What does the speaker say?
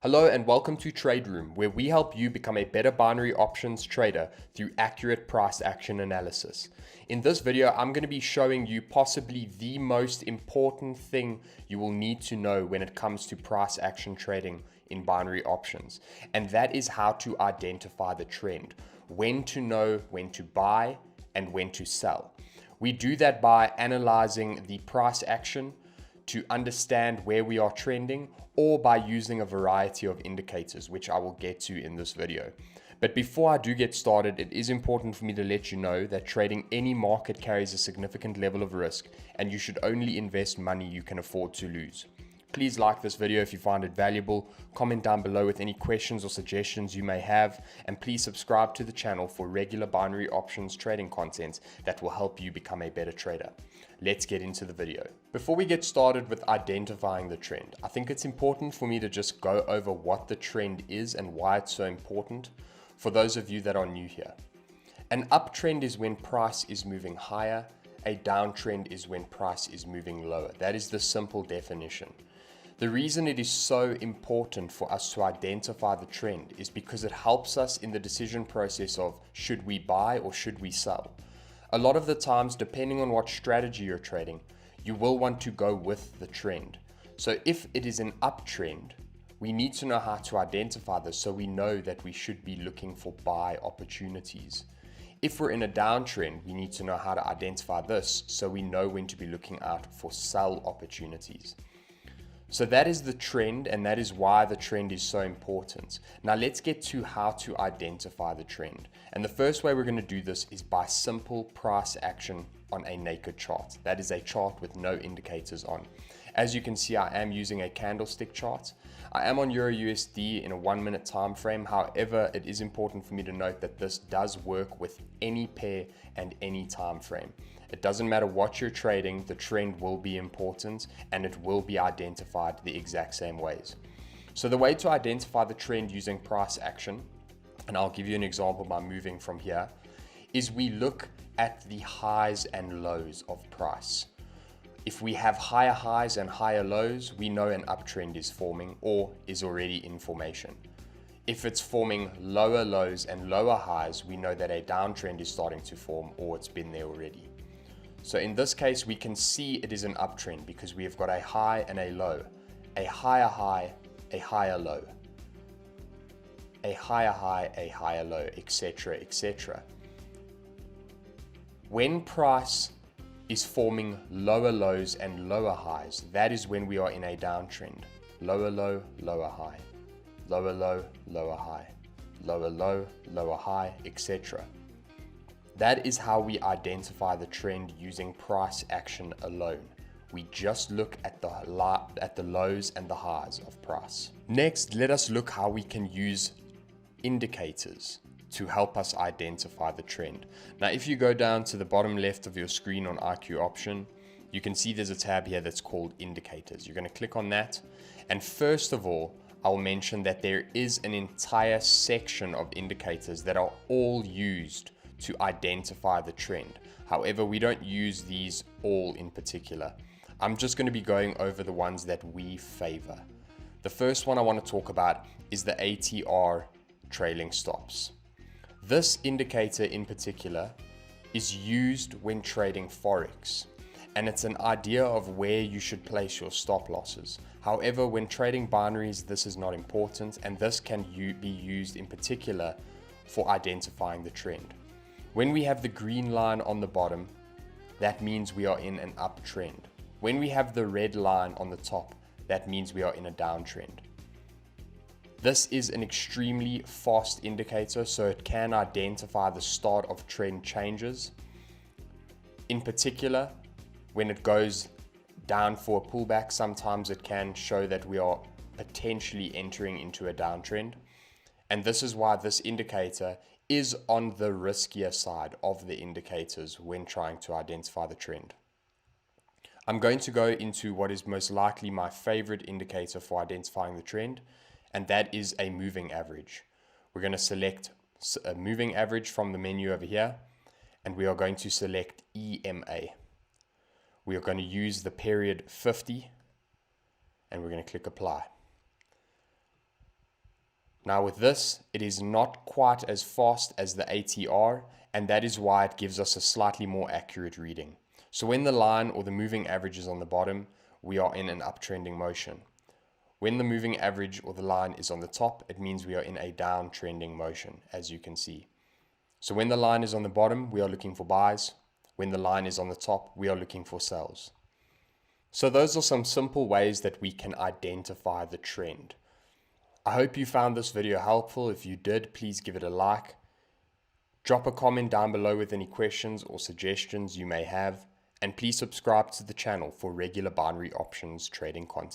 Hello and welcome to Trade Room, where we help you become a better binary options trader through accurate price action analysis. In this video, I'm going to be showing you possibly the most important thing you will need to know when it comes to price action trading in binary options, and that is how to identify the trend, when to know when to buy and when to sell. We do that by analyzing the price action to understand where we are trending, or by using a variety of indicators, which I will get to in this video. But before I do get started, it is important for me to let you know that trading any market carries a significant level of risk, and you should only invest money you can afford to lose. Please like this video if you find it valuable, comment down below with any questions or suggestions you may have, and please subscribe to the channel for regular binary options trading content that will help you become a better trader. Let's get into the video. Before we get started with identifying the trend, I think it's important for me to just go over what the trend is and why it's so important for those of you that are new here. An uptrend is when price is moving higher. A downtrend is when price is moving lower. That is the simple definition. The reason it is so important for us to identify the trend is because it helps us in the decision process of should we buy or should we sell. A lot of the times, depending on what strategy you're trading, you will want to go with the trend. So if it is an uptrend, we need to know how to identify this so we know that we should be looking for buy opportunities. If we're in a downtrend, we need to know how to identify this so we know when to be looking out for sell opportunities. So that is the trend, and that is why the trend is so important. Now let's get to how to identify the trend. And the first way we're going to do this is by simple price action on a naked chart. That is a chart with no indicators on. As you can see, I am using a candlestick chart. I am on EURUSD in a 1 minute time frame. However, it is important for me to note that this does work with any pair and any time frame. It doesn't matter what you're trading, the trend will be important and it will be identified the exact same ways. So the way to identify the trend using price action, and I'll give you an example by moving from here, is we look at the highs and lows of price. If we have higher highs and higher lows, we know an uptrend is forming or is already in formation. If it's forming lower lows and lower highs, we know that a downtrend is starting to form or it's been there already. So in this case, we can see it is an uptrend because we have got a high and a low, a higher high, a higher low, a higher high, a higher low, etc., etc. When price is forming lower lows and lower highs, that is when we are in a downtrend. Lower low, lower high, lower low, lower high, lower low, lower high, etc. That is how we identify the trend using price action alone. We just look at the lows and the highs of price. Next, let us look how we can use indicators to help us identify the trend. Now, if you go down to the bottom left of your screen on IQ Option, you can see there's a tab here that's called Indicators. You're going to click on that. And first of all, I'll mention that there is an entire section of indicators that are all used to identify the trend. However, we don't use these all in particular. I'm just going to be going over the ones that we favor. The first one I want to talk about is the ATR trailing stops. This indicator in particular is used when trading Forex, and it's an idea of where you should place your stop losses. However, when trading binaries, this is not important, and this can be used in particular for identifying the trend. When we have the green line on the bottom, that means we are in an uptrend. When we have the red line on the top, that means we are in a downtrend. This is an extremely fast indicator, so it can identify the start of trend changes. In particular, when it goes down for a pullback, sometimes it can show that we are potentially entering into a downtrend. And this is why this indicator is on the riskier side of the indicators when trying to identify the trend. I'm going to go into what is most likely my favorite indicator for identifying the trend, and that is a moving average. We're going to select a moving average from the menu over here, and we are going to select EMA. We are going to use the period 50, and we're going to click apply. Now with this, it is not quite as fast as the ATR, and that is why it gives us a slightly more accurate reading. So when the line or the moving average is on the bottom, we are in an uptrending motion. When the moving average or the line is on the top, it means we are in a downtrending motion, as you can see. So when the line is on the bottom, we are looking for buys. When the line is on the top, we are looking for sells. So those are some simple ways that we can identify the trend. I hope you found this video helpful. If you did, please give it a like. Drop a comment down below with any questions or suggestions you may have. And please subscribe to the channel for regular binary options trading content.